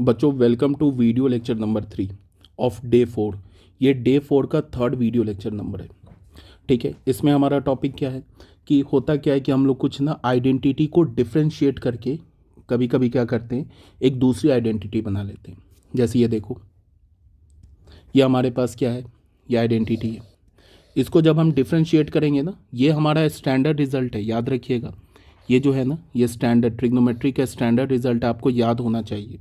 बच्चों welcome to video lecture number 3 of day 4। ये day 4 का थर्ड वीडियो लेक्चर नंबर है। ठीक है, इसमें हमारा टॉपिक क्या है कि होता क्या है कि हम लोग कुछ ना आइडेंटिटी को डिफ्रेंशिएट करके कभी कभी क्या करते हैं, एक दूसरी आइडेंटिटी बना लेते हैं। जैसे ये देखो, ये हमारे पास क्या है, ये आइडेंटिटी है। इसको जब हम डिफ्रेंशिएट करेंगे ना, ये हमारा स्टैंडर्ड रिजल्ट है, याद रखिएगा। ये जो है ना, ये स्टैंडर्ड ट्रिग्नोमेट्री का स्टैंडर्ड रिजल्ट आपको याद होना चाहिए।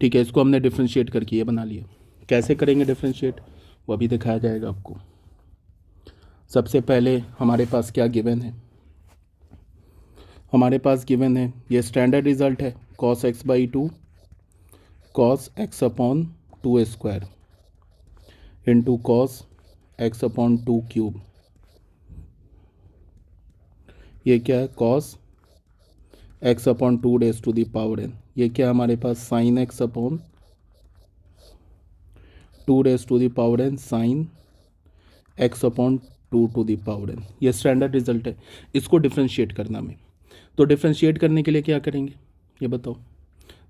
ठीक है, इसको हमने डिफ्रेंशिएट करके ये बना लिया। कैसे करेंगे डिफ्रेंशिएट, वो अभी दिखाया जाएगा आपको। सबसे पहले हमारे पास क्या गिवन है, हमारे पास गिवन है ये स्टैंडर्ड रिजल्ट है cos x by 2 cos x upon 2 square into cos x upon 2 cube. ये क्या है, cos x upon 2 raise to the power n। ये क्या है हमारे पास, sin x upon 2 raise to the power n sin x upon 2 to the power n। ये standard result है, इसको डिफ्रेंशिएट करना में। तो डिफ्रेंशिएट करने के लिए क्या करेंगे, ये बताओ।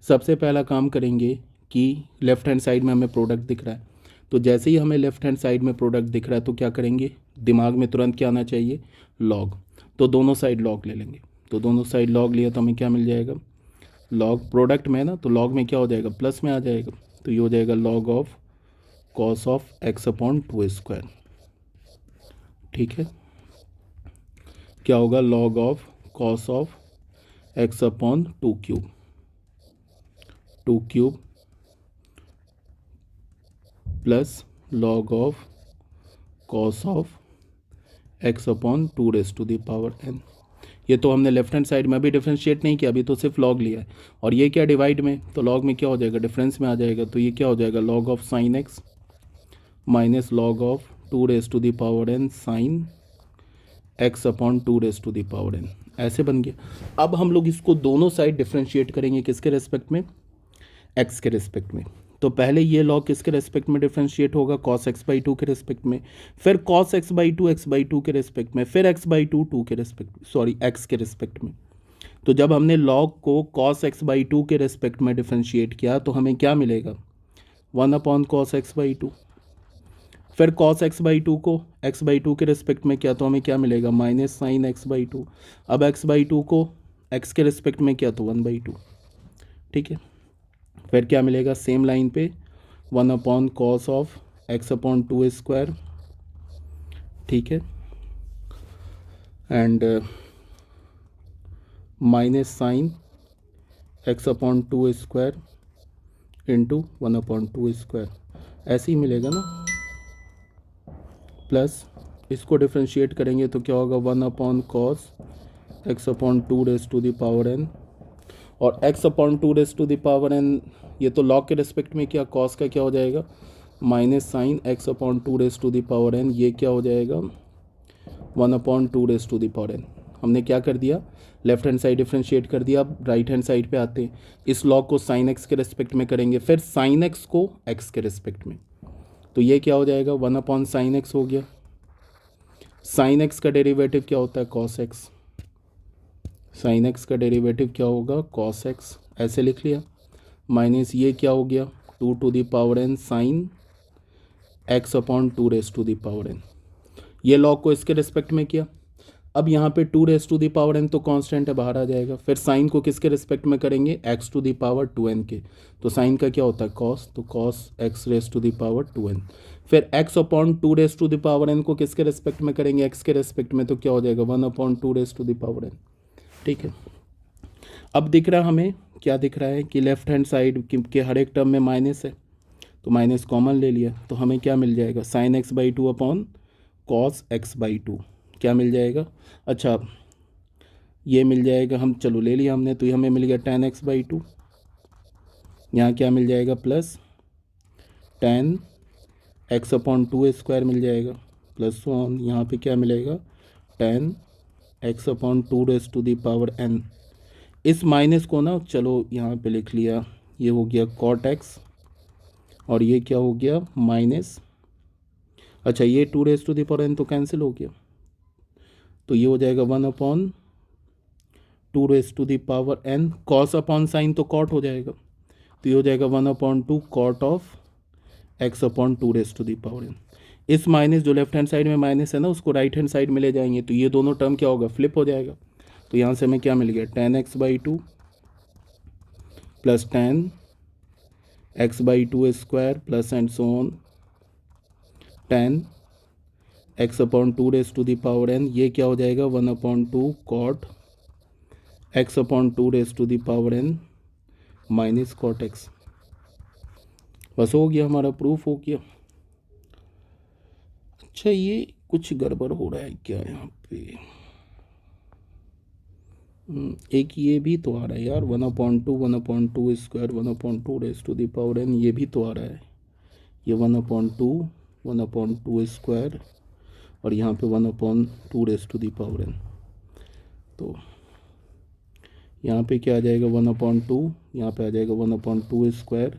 सबसे पहला काम करेंगे कि लेफ्ट हैंड साइड में हमें प्रोडक्ट दिख रहा है, तो जैसे ही हमें लेफ्ट हैंड साइड में प्रोडक्ट दिख रहा है तो क्या करेंगे, दिमाग में तुरंत क्या आना चाहिए, लॉग। तो दोनों साइड लॉग ले लेंगे। तो दोनों साइड लॉग लिया तो हमें क्या मिल जाएगा, लॉग प्रोडक्ट में ना, तो लॉग में क्या हो जाएगा, प्लस में आ जाएगा। तो ये हो जाएगा log of cos of x upon 2 square. ठीक है, क्या होगा, log of cos of x upon 2 cube, 2 cube plus log of cos of x upon 2 raise to the power n। ये तो हमने लेफ्ट हैंड साइड में अभी डिफ्रेंशिएट नहीं किया, अभी तो सिर्फ लॉग लिया है। और ये क्या, डिवाइड में, तो लॉग में क्या हो जाएगा, डिफरेंस में आ जाएगा। तो ये क्या हो जाएगा, log of sine x minus log of 2 raise to the power n sine x upon 2 raise to the power n। ऐसे बन गया। अब हम लोग इसको दोनों साइड डिफ्रेंशिएट करेंगे, किसके रेस्पेक्ट में, एक्स के रेस्पेक्ट में। तो पहले ये लॉग किसके रेस्पेक्ट में डिफ्रेंशिएट होगा, cos x बाई 2 के रेस्पेक्ट में, फिर cos x by 2 x by 2 के रेस्पेक्ट में, फिर x बाई 2 2 के रेस्पेक्ट, सॉरी x के रेस्पेक्ट में। तो जब हमने लॉग को cos x बाई 2 के रेस्पेक्ट में डिफ्रेंशिएट किया तो हमें क्या मिलेगा, 1 अपॉन कॉस एक्स बाई 2। फिर cos x बाई 2 को x बाई 2 के रेस्पेक्ट में किया तो हमें क्या मिलेगा, माइनस साइन एक्स बाई 2। अब x बाई 2 को x के रेस्पेक्ट में किया तो 1 बाई 2। ठीक है, फिर क्या मिलेगा, सेम लाइन पे 1 upon cos of x upon 2 square. ठीक है, and minus sign x upon 2 square into 1 upon 2 square. ऐसे ही मिलेगा ना, प्लस इसको डिफ्रेंशिएट करेंगे तो क्या होगा, 1 upon cos x upon 2 raise to the power n। और x upon 2 raise to the power n, ये तो लॉग के रेस्पेक्ट में किया, cos का क्या हो जाएगा, minus sine x upon 2 raise to the power n। ये क्या हो जाएगा, 1 upon 2 raise to the power n। हमने क्या कर दिया, लेफ्ट हैंड साइड डिफ्रेंशिएट कर दिया। अब राइट हैंड साइड पे आते हैं, इस लॉग को साइन x के रेस्पेक्ट में करेंगे, फिर साइन x को x के रेस्पेक्ट में। तो ये क्या हो जाएगा, 1 अपॉन साइन x हो गया। साइन x का डेरिवेटिव क्या होता है, cos x। साइन एक्स का डेरिवेटिव क्या होगा, cos x, ऐसे लिख लिया। माइनस ये क्या हो गया, 2 to the power n sine x upon 2 raise to the power n। ये लॉग को इसके रिस्पेक्ट में किया। अब यहाँ पे 2 raise to the power n तो कांस्टेंट है, बाहर आ जाएगा। फिर साइन को किसके रिस्पेक्ट में करेंगे, x to the power 2n के। तो साइन का क्या होता है, cos, तो cos x raise to the power 2n। फिर x upon 2 raise to the power n को किसके रिस्पेक्ट में करेंगे, x के रिस्पेक्ट में। तो क्या हो जाएगा, 1 upon 2 raise to the power n। ठीक है, अब दिख रहा हमें, क्या दिख रहा है कि लेफ्ट हैंड साइड के हर एक टर्म में माइनस है, तो माइनस कॉमन ले लिया। तो हमें क्या मिल जाएगा, sine x by 2 upon cos x by 2 क्या मिल जाएगा, अच्छा ये मिल जाएगा, हम चलो ले लिया हमने, तो ये हमें मिल गया tan x बाई 2। यहाँ क्या मिल जाएगा, plus tan x upon 2 square मिल जाएगा, प्लस वन यहाँ पे क्या मिलेगा, tan x upon 2 raise to the power n। इस माइनस को ना चलो यहाँ पे लिख लिया, ये हो गया cot x, और ये क्या हो गया, माइनस, अच्छा ये 2 raise to the power n तो कैंसिल हो गया, तो ये हो जाएगा 1 upon 2 raise to the power n। Cos upon sine तो कॉट हो जाएगा, तो ये हो जाएगा 1/2 cot of x upon 2^n। इस माइनस जो लेफ्ट हैंड साइड में माइनस है ना, उसको राइट हैंड साइड में ले जाएंगे तो ये दोनों टर्म क्या होगा, फ्लिप हो जाएगा। तो यहाँ से हमें क्या मिल गया, tan x/2 plus tan x/2 square plus and so on tan x upon 2^n। ये क्या हो जाएगा, 1/2 cot x upon 2^n minus cot x। बस हो गया, हमारा प्रूफ हो गया। अच्छा, ये कुछ गड़बड़ हो रहा है क्या यहाँ पे? एक ये भी तो आ रहा है यार, 1/2 स्क्वायर 1/2^n, ये भी तो आ रहा है। ये 1/2 स्क्वायर और यहाँ पे 1/2^n। तो यहाँ पे क्या आ जाएगा, 1/2, यहाँ पे आ जाएगा 1/2 स्क्वायर,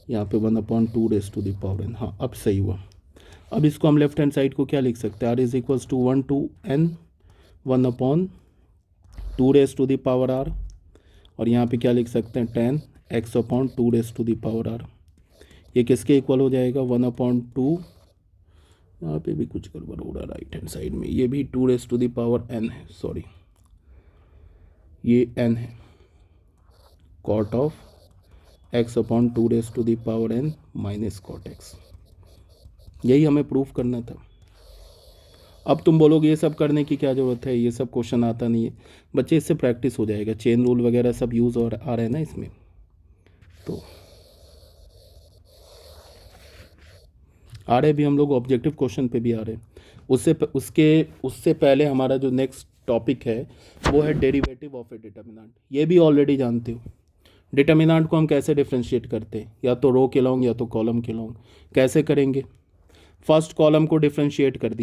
यहाँ पे 1/2^n। हाँ, अब सही हुआ। अब इसको हम लेफ्ट हैंड साइड को क्या लिख सकते हैं, r is equals to 1 to n 1/2r, और यहाँ पे क्या लिख सकते हैं, tan x अपॉन 2^r। ये किसके इक्वल हो जाएगा, 1/2, यहाँ पे भी कुछ गड़बड़ हो रहा है राइट हैंड साइड में, ये भी 2^n है, सॉरी ये n है, cot of x upon 2^n minus cot x। यही हमें प्रूफ करना था। अब तुम बोलोगे ये सब करने की क्या ज़रूरत है, ये सब क्वेश्चन आता नहीं है। बच्चे, इससे प्रैक्टिस हो जाएगा, चेन रूल वगैरह सब यूज़ और आ रहे हैं ना इसमें। तो आ रहे भी हम लोग ऑब्जेक्टिव क्वेश्चन पे भी आ रहे हैं। उससे पहले हमारा जो नेक्स्ट टॉपिक है वो है डेरिवेटिव ऑफ ए डिटर्मिनेंट। ये भी ऑलरेडी जानते हो। डिटर्मिनेंट को हम कैसे डिफ्रेंशिएट करते हैं, या तो रो के लॉन्ग या तो कॉलम के लॉन्ग। कैसे करेंगे, फर्स्ट कॉलम को डिफ्रेंशिएट कर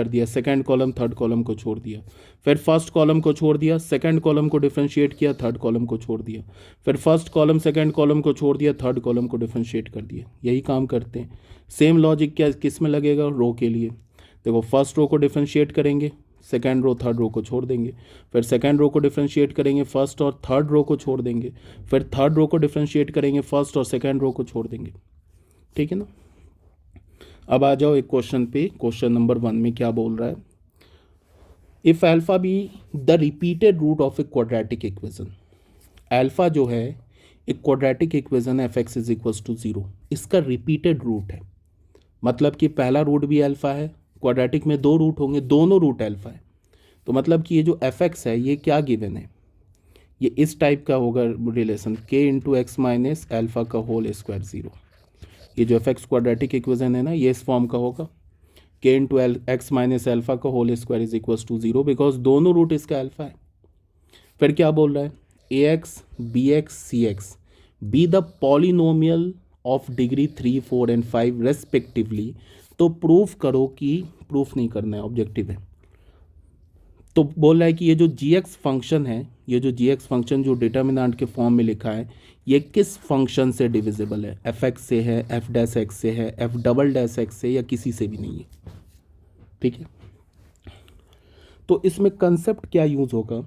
दिया, सेकंड कॉलम थर्ड कॉलम को छोड़ दिया, फिर फर्स्ट कॉलम को छोड़ दिया, सेकंड कॉलम को डिफ्रेंशिएट किया, थर्ड कॉलम को छोड़ दिया, फिर फर्स्ट कॉलम सेकंड कॉलम को छोड़ दिया, थर्ड कॉलम को डिफ्रेंशिएट कर दिया। यही काम करते हैं। सेम लॉजिक क्या किस में लगेगा, रो के लिए। देखो, फर्स्ट रो को डिफ्रेंशिएट करेंगे, सेकंड रो थर्ड रो को छोड़ देंगे, फिर सेकंड रो को डिफ्रेंशिएट करेंगे, फर्स्ट और थर्ड रो को छोड़ देंगे, फिर थर्ड रो को डिफ्रेंशिएट करेंगे, फर्स्ट और सेकंड रो को छोड़ देंगे। ठीक है ना। अब आ जाओ एक क्वेश्चन पे। क्वेश्चन नंबर 1 में क्या बोल रहा है, if alpha be the repeated root of a quadratic equation. Alpha जो है एक क्वाड्रेटिक इक्वेशन है, f x is equals to 0, इसका रिपीटेड रूट है। मतलब कि पहला रूट भी अल्फा है, क्वाड्रेटिक में 2 रूट होंगे, दोनों रूट अल्फा है। तो मतलब कि ये जो एफ एक्स है ये क्या गिवन है, ये इस टाइप का होगा relation, k into x minus alpha का होल स्क्वायर 0। ये जो एफ एक्स क्वाड्रेटिक इक्वेशन है ना, ये इस फॉर्म का होगा, k into x minus alpha का whole square is equals to 0, because दोनों रूट इसका अल्फा है। फिर क्या बोल रहा है, ax bx cx be the polynomial of degree 3 4 and 5 respectively. तो प्रूफ करो कि, प्रूफ नहीं करना है, ऑब्जेक्टिव है। तो बोल रहा है कि ये जो gx फंक्शन है, ये जो gx फंक्शन जो डिटर्मिनेंट के फॉर्म में लिखा है, ये किस फंक्शन से डिविजिबल है, एफ एक्स से है, एफ डैश एक्स से है, एफ डबल डैश एक्स से, या किसी से भी नहीं है। ठीक है। तो इसमें कंसेप्ट क्या यूज होगा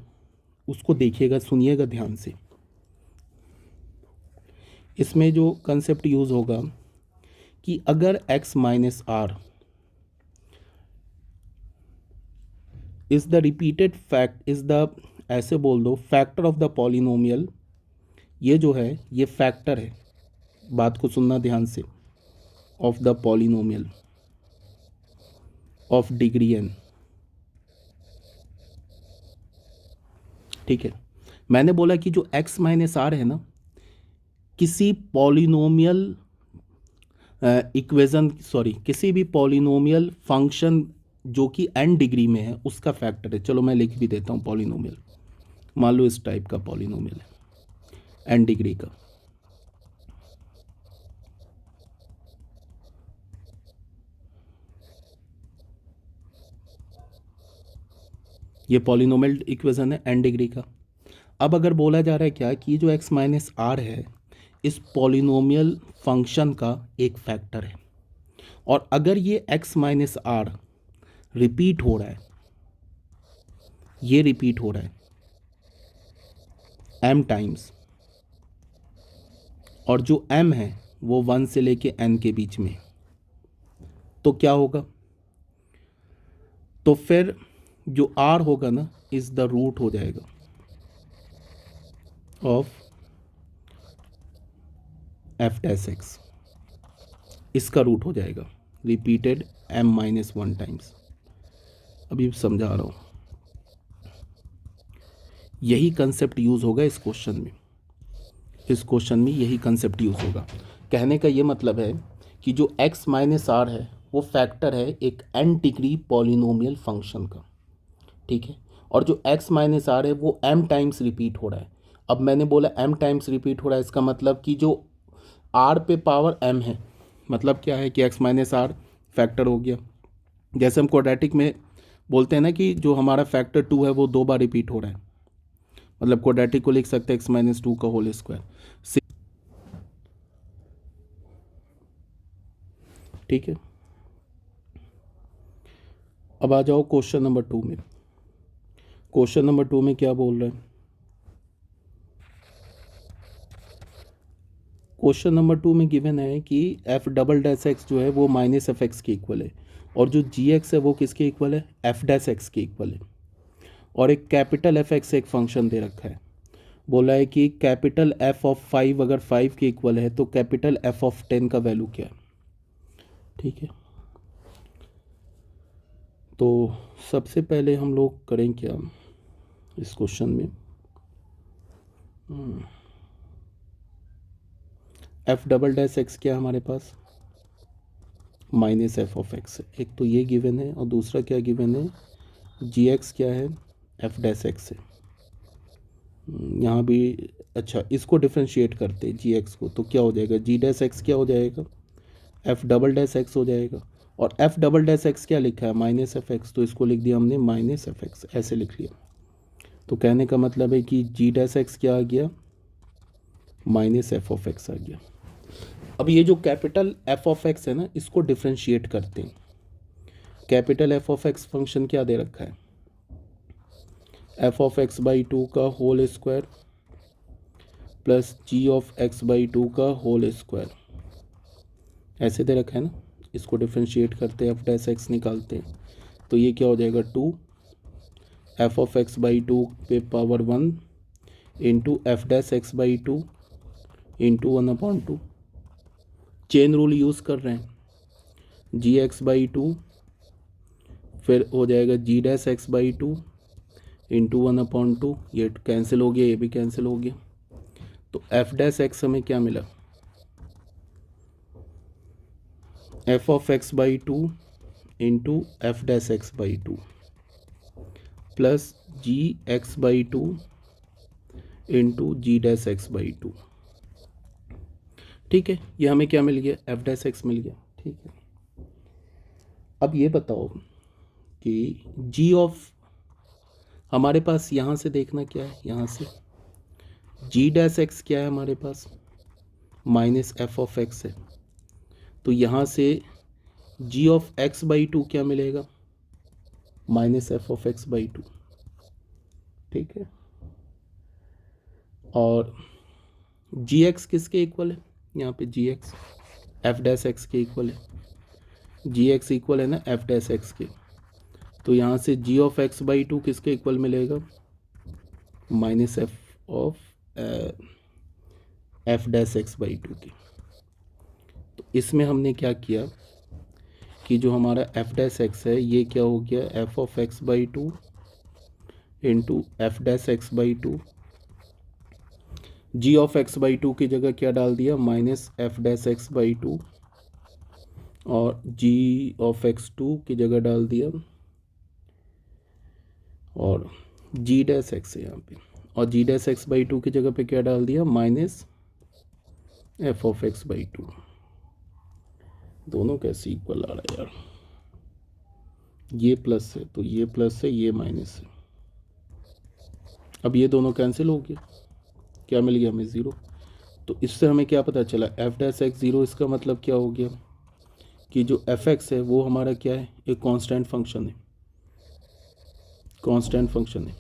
उसको देखिएगा, सुनिएगा ध्यान से। इसमें जो कंसेप्ट यूज होगा कि अगर x minus r is the repeated fact, is the, ऐसे बोल दो, फैक्टर ऑफ द पॉलिनोमियल। ये जो है ये फैक्टर है, बात को सुनना ध्यान से, of the polynomial of degree n। ठीक है। मैंने बोला कि जो x माइनस आर है ना, किसी पॉलिनोमियल इक्वेशन, सॉरी, किसी भी पॉलिनोमियल फंक्शन जो कि n डिग्री में है उसका फैक्टर है। चलो मैं लिख भी देता हूँ पॉलिनोमियल। मान लो इस टाइप का पॉलिनोमियल है n डिग्री का। ये पॉलिनोमियल इक्वेशन है n डिग्री का। अब अगर बोला जा रहा है क्या कि जो x माइनस आर है इस पॉलिनोमियल फंक्शन का एक फैक्टर है, और अगर ये x माइनस आर रिपीट हो रहा है, ये रिपीट हो रहा है, m टाइम्स, और जो m है वो 1 से लेके n के बीच में, तो क्या होगा? तो फिर जो r होगा ना इज द रूट हो जाएगा ऑफ एफ डैश एक्स, इसका रूट हो जाएगा रिपीटेड m-1 टाइम्स। अभी समझा रहा हूँ, यही कंसेप्ट यूज़ होगा इस क्वेश्चन में। इस क्वेश्चन में यही कंसेप्ट यूज़ होगा। कहने का ये मतलब है कि जो x माइनस आर है वो फैक्टर है एक n डिग्री पॉलिनोमियल फंक्शन का, ठीक है, और जो x माइनस आर है वो m टाइम्स रिपीट हो रहा है। अब मैंने बोला m टाइम्स रिपीट हो रहा है, इसका मतलब कि जो r पे पावर m है, मतलब क्या है कि x माइनस आर फैक्टर हो गया। जैसे हम क्वाड्रेटिक में बोलते हैं ना कि जो हमारा फैक्टर 2 है वो 2 बार रिपीट हो रहा है, मतलब क्वाड्रेटिक को लिख सकते हैं x-2 का होल स्क्वायर, ठीक है। अब आ जाओ क्वेश्चन नंबर 2 में। क्वेश्चन नंबर 2 में क्या बोल रहे हैं? क्वेश्चन नंबर 2 में गिवन है कि एफ डबल डैश एक्स जो है वो माइनस एफ एक्स के इक्वल है, और जो जी एक्स है वो किसके इक्वल है? एफ डैश एक्स के इक्वल है, और एक कैपिटल एफ एक्स एक फंक्शन दे रखा है। बोला है कि कैपिटल एफ ऑफ 5 अगर 5 के इक्वल है तो कैपिटल एफ ऑफ 10 का वैल्यू क्या है, ठीक है। तो सबसे पहले हम लोग करें क्या इस क्वेश्चन में, एफ डबल डैश एक्स क्या है हमारे पास? माइनस एफ ऑफ एक्स है, एक तो ये गिवन है, और दूसरा क्या गिवन है? जी एक्स क्या है? एफ डैश एक्स है। यहाँ भी अच्छा, इसको डिफ्रेंशिएट करते हैं जी एक्स को, तो क्या हो जाएगा? जी डैश एक्स क्या हो जाएगा? एफ डबल डैश एक्स हो जाएगा, और एफ डबल डैश एक्स क्या लिखा है? माइनस एफ एक्स, तो इसको लिख दिया हमने माइनस एफ एक्स, ऐसे लिख लिया। तो कहने का मतलब है कि जी डैश एक्स क्या आ गया? माइनस एफ ऑफ एक्स आ गया। अब ये जो कैपिटल एफ ऑफ एक्स है ना, इसको डिफ्रेंशिएट करते हैं। Capital F of x function क्या दे रखा है? एफ ऑफ एक्स बाई 2 का whole square plus g of x by 2 का होल स्क्वायर, ऐसे दे रखा है ना। इसको डिफ्रेंशिएट करते हैं, एफ डैश एक्स निकालते हैं, तो ये क्या हो जाएगा? 2 एफ ऑफ एक्स बाई 2 पे power 1 into f dash x by 2 into 1/2। Chain rule use कर रहे हैं, जी एक्स बाई 2 फिर हो जाएगा जी डैश एक्स बाई 2 इंटू 1/2, ये कैंसिल हो गया, ये भी कैंसिल हो गया। तो एफ डैश एक्स हमें क्या मिला? F of x by 2 into f dash x by 2 plus g x by 2 into g dash x by 2, ठीक है। ये हमें क्या मिल गया? एफ डैश एक्स मिल गया, ठीक है। अब ये बताओ कि जी ऑफ, हमारे पास यहाँ से देखना क्या है, यहाँ से जी डैश एक्स क्या है हमारे पास? माइनस एफ ऑफ एक्स है, तो यहाँ से जी ऑफ एक्स बाई 2 क्या मिलेगा? Minus F of x by 2, ठीक है। और जी एक्स किसके इक्वल है? यहाँ पे जी एक्स एफ डैश एक्स के इक्वल है, जी एक्स इक्वल है ना एफ डैश एक्स के, तो यहाँ से जी ऑफ एक्स बाई 2 किसके इक्वल मिलेगा? Minus F of F dash x by 2 की। तो इसमें हमने क्या किया कि जो हमारा एफ डैश एक्स है ये क्या हो गया? F of x by 2 into f dash x by 2, g of x by 2 की जगह क्या डाल दिया? Minus f dash x by 2, और जी ऑफ एक्स 2 की जगह डाल दिया, और जी डैश एक्स है यहाँ पे, और जी डैश एक्स बाई 2 की जगह पे क्या डाल दिया? Minus F of x by 2। दोनों कैसे इक्वल आ रहा है यार? ये प्लस है तो ये प्लस है, ये माइनस है। अब ये दोनों कैंसिल हो गए, क्या मिल गया हमें? 0। तो इससे हमें क्या पता चला? एफ डैश एक्स 0, इसका मतलब क्या हो गया कि जो एफ एक्स है वो हमारा क्या है? एक कांस्टेंट फंक्शन है, कांस्टेंट फंक्शन है।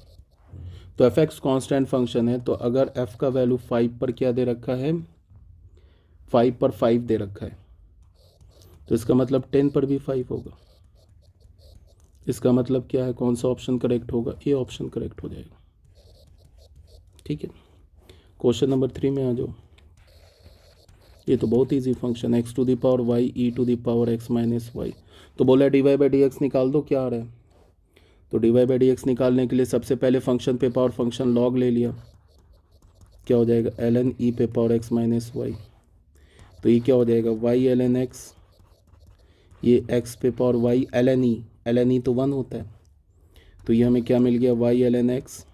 तो एफ एक्स कॉन्स्टेंट फंक्शन है, तो अगर एफ का वैल्यू 5 पर क्या दे रखा है, 5 पर 5 दे रखा है, तो इसका मतलब 10 पर भी 5 होगा। इसका मतलब क्या है, कौन सा ऑप्शन करेक्ट होगा, ए ऑप्शन करेक्ट हो जाएगा। ठीक है, क्वेश्चन नंबर 3 में आ जाओ। ये तो बहुत इजी फंक्शन है, x to the power y e to the power x minus y. तो बोला d y by d x निकाल दो, क्या आ रहा है। तो d y by d x निकालने के लिए सबसे पहले फंक्शन पे पावर फंक्शन लॉग ले लिया, क्या हो जाएगा एल एन ई पे पावर एक्स माइनस वाई। तो ये क्या हो जाएगा वाई एल एन एक्स, ये एक्स पे power y l n e तो 1 होता है, तो ये हमें क्या मिल गया y l n x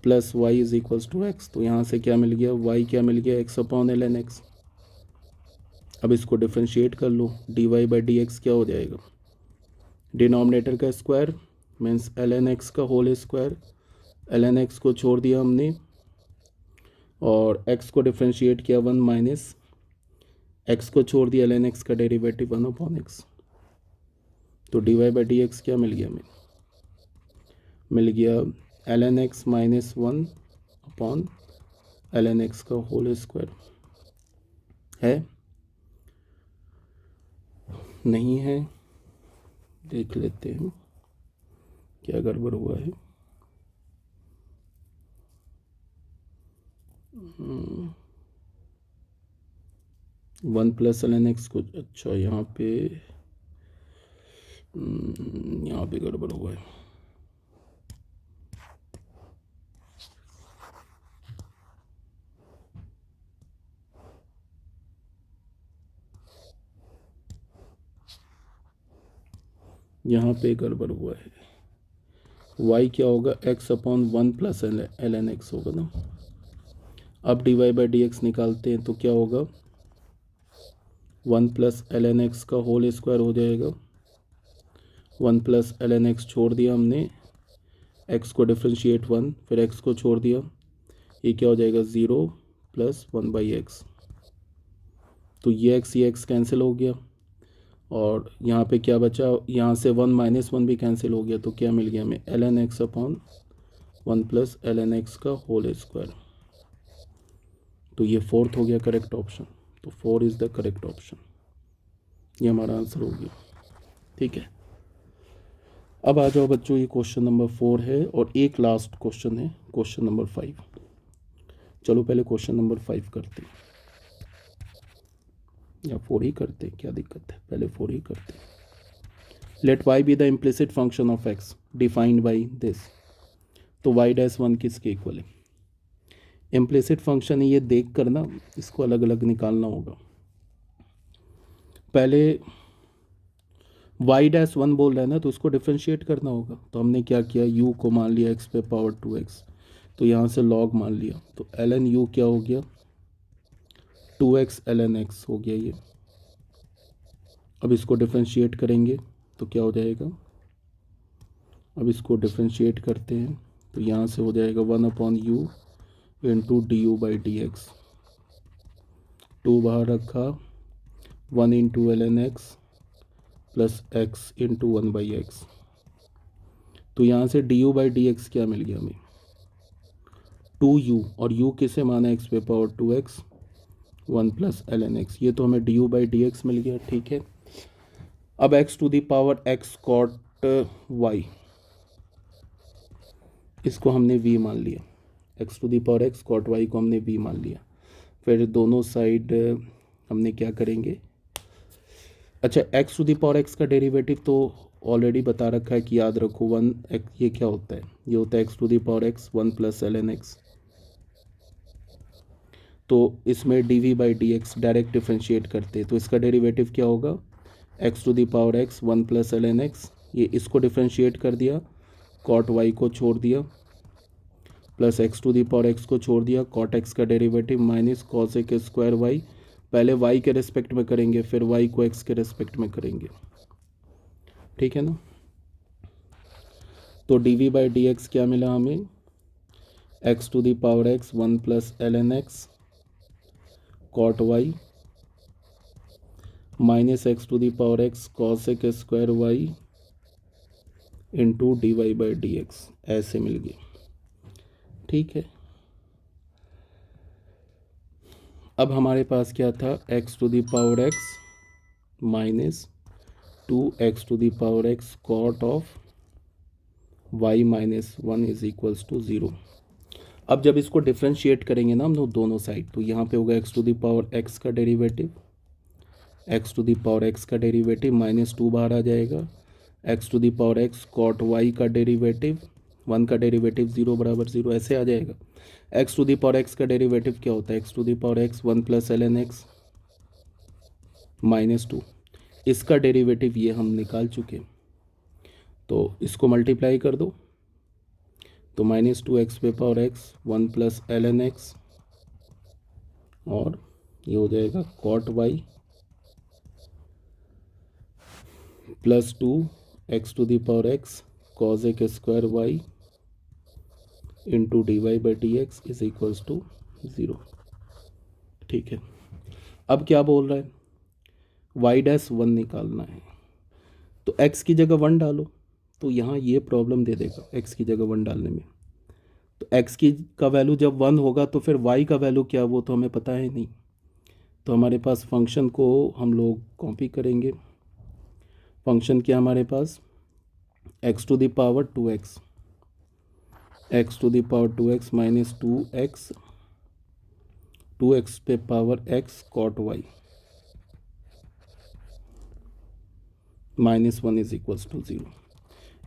plus y is equals to x. तो यहाँ से क्या मिल गया, वाई क्या मिल गया x upon l n x. अब इसको डिफ्रेंशिएट कर लो, d y by d x क्या हो जाएगा, डिनोमिनेटर का square means l n x का whole square, l n x को छोड़ दिया हमने और एक्स को डिफ्रेंशिएट किया 1 माइनस एक्स को छोड़ दिया, एल एन एक्स का डेरिवेटिव 1 अपॉन एक्स। तो d y by d x क्या मिल गया हमें, मिल गया l n x minus 1 upon l n x का होल स्क्वायर। है नहीं है, देख लेते हैं क्या गड़बड़ हुआ है। 1 प्लस एल एन एक्स को, अच्छा यहाँ पे गड़बड़ हुआ है। यहाँ पे गड़बड़ हुआ है, y क्या होगा x upon 1 plus l n x होगा ना। अब d y by d x निकालते हैं तो क्या होगा 1 प्लस एल एन एक्स का होल स्क्वायर हो जाएगा, 1 प्लस एल एन एक्स छोड़ दिया हमने, x को डिफ्रेंशिएट 1 फिर x को छोड़ दिया, ये क्या हो जाएगा 0 प्लस 1 बाई एक्स। तो ये x कैंसिल हो गया और यहाँ पे क्या बचा, यहाँ से 1 माइनस 1 भी कैंसिल हो गया, तो क्या मिल गया हमें l n x upon 1 plus l n x का होल स्क्वायर। तो ये 4th हो गया करेक्ट ऑप्शन, तो 4 इज़ द करेक्ट ऑप्शन, ये हमारा आंसर हो गया। ठीक है, अब आ जाओ बच्चों, ये क्वेश्चन नंबर 4 है और एक लास्ट क्वेश्चन है, क्वेश्चन नंबर 5। चलो पहले क्वेश्चन नंबर 5 करते हैं, या 4 ही करते, क्या दिक्कत है, पहले 4 ही करते। Let y be the implicit function of x defined by this. तो y डैश 1 किसके इक्वल है, इम्प्लिसिट फंक्शन ये देख कर ना इसको अलग अलग निकालना होगा। पहले y डैश 1 बोल रहा है ना, तो उसको डिफ्रेंशिएट करना होगा। तो हमने क्या किया, u को मान लिया x पे पावर 2x, तो यहाँ से log मान लिया, तो ln u क्या हो गया 2x ln x हो गया ये। अब इसको डिफ्रेंशिएट करेंगे तो क्या हो जाएगा, अब इसको डिफ्रेंशिएट करते हैं तो यहाँ से हो जाएगा 1 upon u into d u by d x, 2 बाहर रखा 1 into l n x plus x into 1 by x. तो यहाँ से d u by d x क्या मिल गया हमें 2u, और u किसे माना एक्स पे power 2x 1 plus l n x, ये तो हमें d u by d x मिल गया। ठीक है, अब x to the power x cot y, इसको हमने v मान लिया, x to the power x cot y को हमने v मान लिया। फिर दोनों साइड हमने क्या करेंगे, अच्छा x to the power x का डेरिवेटिव तो ऑलरेडी बता रखा है कि याद रखो 1, ये क्या होता है, ये होता है x to the power x 1 plus l n x. तो इसमें d v by d x direct differentiate करते, तो इसका डेरिवेटिव क्या होगा x to the power x 1 plus l n x, ये इसको डिफ्रेंशिएट कर दिया, कॉट y को छोड़ दिया, plus x to the power x को छोड़ दिया, कॉट x का derivative minus cosec square y, पहले y के रेस्पेक्ट में करेंगे फिर y को x के रेस्पेक्ट में करेंगे। ठीक है ना, तो d v by d x क्या मिला हमें x to the power x 1 plus l n x cot y minus x to the power x cosec square y into d y by d x, ऐसे मिल गया। ठीक है, अब हमारे पास क्या था, x to the power x minus 2x to the power x cot of y minus 1 is equals to 0। अब जब इसको डिफ्रेंशिएट करेंगे ना हम लोग दोनों साइड, तो यहाँ पे होगा x to the power x का derivative, x to the power x का डेरिवेटिव माइनस 2 बाहर आ जाएगा, x to the power x cot y का डेरिवेटिव, 1 का डेरिवेटिव 0 बराबर 0 ऐसे आ जाएगा। X to the power x का डेरिवेटिव क्या होता है, x to the power x 1 plus l n x minus 2, इसका डेरिवेटिव ये हम निकाल चुके, तो इसको मल्टीप्लाई कर दो, तो माइनस 2x पे power x 1 plus l n x, और ये हो जाएगा cot y plus 2x to the power x cosec square y into d y by d x is equals to 0। ठीक है, अब क्या बोल रहा है, वाई डैश 1 निकालना है, तो x की जगह 1 डालो, तो यहाँ ये प्रॉब्लम दे देगा x की जगह 1 डालने में। तो x की का वैल्यू जब 1 होगा तो फिर y का वैल्यू क्या, वो तो हमें पता है नहीं, तो हमारे पास फंक्शन को हम लोग कॉपी करेंगे। फंक्शन क्या हमारे पास, x to the power 2x, x to the power 2x minus 2x पे power x cot y minus 1 is equals to 0।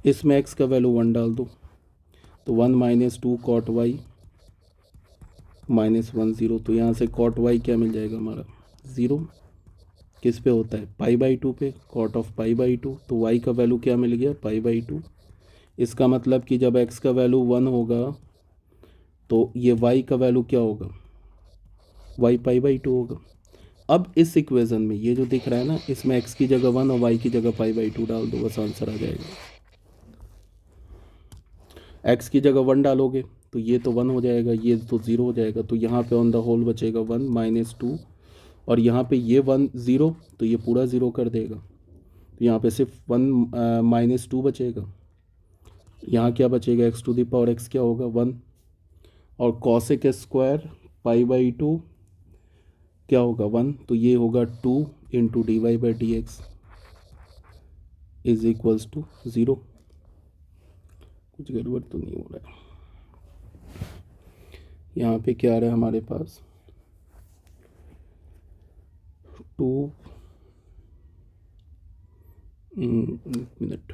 इसमें x का वैल्यू 1 डाल दो, तो 1 माइनस 2 कॉट वाई माइनस 1 0, तो यहाँ से कॉट वाई क्या मिल जाएगा हमारा 0, किस पे होता है पाई बाई 2 पे, कॉट ऑफ पाई बाई 2, तो वाई का वैल्यू क्या मिल गया पाई बाई 2। इसका मतलब कि जब x का वैल्यू 1 होगा तो ये y का वैल्यू क्या होगा, y पाई बाई 2 होगा। अब इस इक्वेशन में ये जो दिख रहा है ना, इसमें x की जगह 1 और y की जगह पाई बाई 2 डाल दो, बस आंसर आ जाएगा। x की जगह 1 डालोगे तो ये तो 1 हो जाएगा, ये तो 0 हो जाएगा, तो यहाँ पे ऑन द होल बचेगा 1 माइनस 2, और यहाँ पे ये 1 0, तो ये पूरा 0 कर देगा, तो यहाँ पे सिर्फ 1 माइनस 2 बचेगा। यहाँ क्या बचेगा, x to the power x क्या होगा 1, और कॉसेक स्क्वायर पाई बाई 2 क्या होगा 1, तो ये होगा 2 into d y by d x is equals to 0। कुछ गड़बड़ तो नहीं हो रहा है, यहाँ पे क्या आ रहा है हमारे पास 2 मिनट,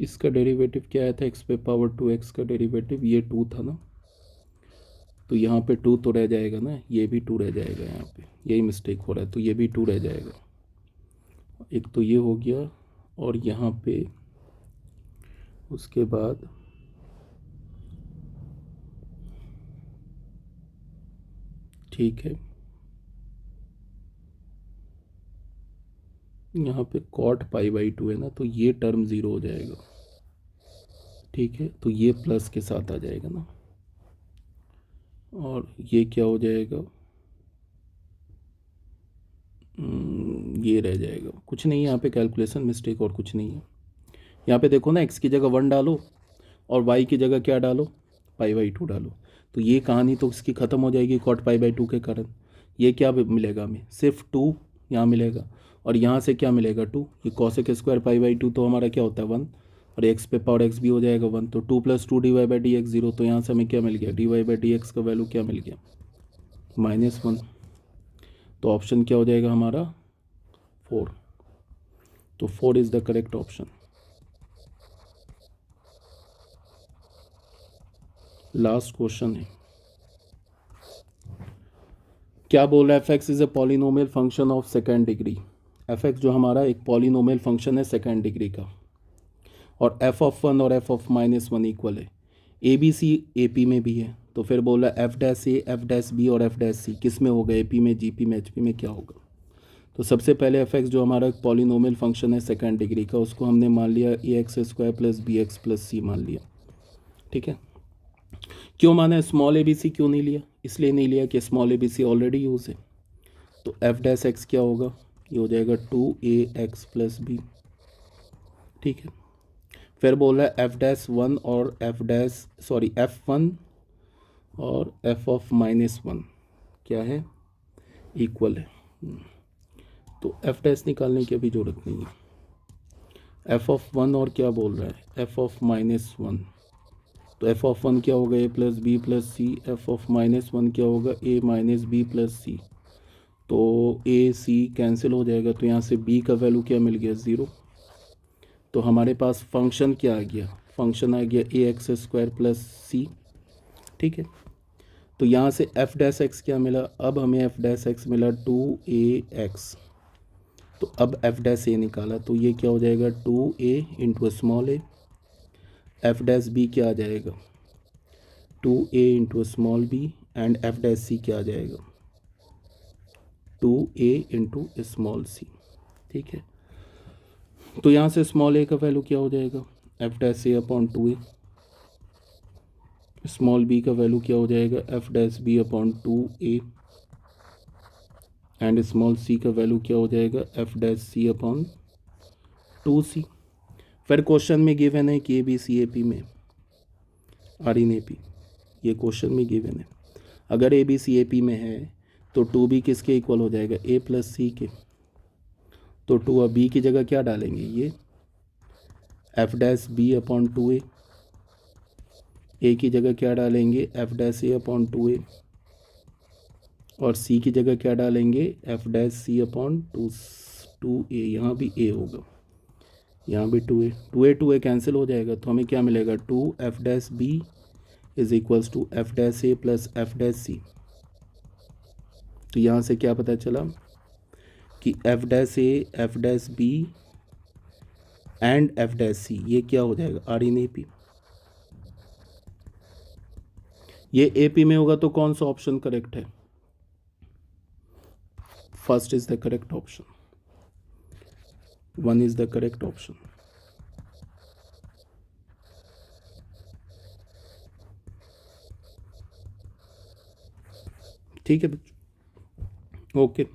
इसका डेरिवेटिव क्या आया था, x पे पावर 2x का डेरिवेटिव, ये 2 था ना, तो यहाँ पे 2 तो रह जाएगा ना, ये भी 2 रह जाएगा, यहाँ पे यही मिस्टेक हो रहा है, तो ये भी 2 रह जाएगा, एक तो ये हो गया, और यहाँ पे उसके बाद ठीक है, यहाँ पे कॉट पाई बाई 2 है ना, तो ये टर्म 0 हो जाएगा, ठीक है, तो ये प्लस के साथ आ जाएगा ना, और ये क्या हो जाएगा, ये रह जाएगा, कुछ नहीं है यहाँ पे कैलकुलेशन मिस्टेक और कुछ नहीं है। यहाँ पे देखो ना, x की जगह 1 डालो और y की जगह क्या डालो पाई बाई 2 डालो, तो ये कहानी तो इसकी ख़त्म हो जाएगी कॉट पाई बाई 2 के कारण। ये क्या मिलेगा हमें, सिर्फ 2 यहाँ मिलेगा, और यहाँ से क्या मिलेगा 2, ये कॉसेक स्क्वायर पाई बाई 2 तो हमारा क्या होता है 1, और x पे पावर x भी हो जाएगा 1, तो 2 plus 2 d y by d x 0, तो यहाँ से हमें क्या मिल गया, d y by d x का वैल्यू क्या मिल गया -1, तो ऑप्शन क्या हो जाएगा हमारा 4, तो 4 is the correct option. Last question है, क्या बोल रहा है, f x is a polynomial function of second degree. F x जो हमारा एक पॉलिनोमियल फंक्शन है सेकेंड डिग्री का, और एफ ऑफ 1 और एफ ऑफ -1 इक्वल है, ए बी सी ए पी में भी है, तो फिर बोल रहा है f dash a f dash b और एफ डैश सी किस में होगा, ए पी में जी पी में एच पी में क्या होगा। तो सबसे पहले एफ एक्स जो हमारा एक पॉलिनोमियल फंक्शन है सेकेंड डिग्री का, उसको हमने मान लिया a x square plus b x plus c मान लिया, ठीक है। क्यों माना है, स्मॉल ए बी सी क्यों नहीं लिया, इसलिए नहीं लिया कि small a b c already use है, तो एफ डैश एक्स क्या होगा, ये हो जाएगा 2 ए एक्स प्लस बी ठीक है। फिर बोल रहा है f'1 और f1 और f(-1) क्या है, इक्वल है। तो f' निकालने की अभी ज़रूरत नहीं है। f(1) और क्या बोल रहा है, f(-1), तो f(1) क्या होगा, a plus b plus c, f(-1) क्या होगा, a minus b plus c. तो a c कैंसिल हो जाएगा, तो यहाँ से b का वैल्यू क्या मिल गया, 0। तो हमारे पास फंक्शन क्या आ गया, फंक्शन आ गया ax² प्लस सी। ठीक है। तो यहाँ से f' क्या मिला, अब हमें f' मिला 2ax। तो अब f' निकाला, तो ये क्या हो जाएगा, 2a इंटू स्मॉल ए। f' क्या आ जाएगा, 2a into small b. And f' क्या आ जाएगा, 2a इंटू स्मॉल सी। ठीक है। तो यहाँ से स्मॉल ए का वैल्यू क्या हो जाएगा, f'(a)/2a। स्मॉल बी का वैल्यू क्या हो जाएगा, f'(b)/2a। एंड स्मॉल सी का वैल्यू क्या हो जाएगा, f'(c)/2c। फिर क्वेश्चन में गिवन है कि ABCAP में RNAP, ये क्वेश्चन में गिवन है। अगर ABCAP में है तो 2b किसके इक्वल हो जाएगा, a प्लस सी के। तो 2 अब b की जगह क्या डालेंगे, ये f'(b)/2a। a की जगह क्या डालेंगे, f'(a)/2a। और c की जगह क्या डालेंगे, f'(c)/2a। यहाँ भी a होगा, यहाँ भी 2a कैंसिल हो जाएगा, तो हमें क्या मिलेगा, 2f'(b) is equals to f'(a) plus f'(c). तो यहाँ से क्या पता चला कि f'(a), f'(b) एंड f'(c) ये क्या हो जाएगा, RNAP। ये AP में होगा तो कौन सा ऑप्शन करेक्ट है, first is the correct option, 1 is the correct option. ठीक है बच्चों, ओके।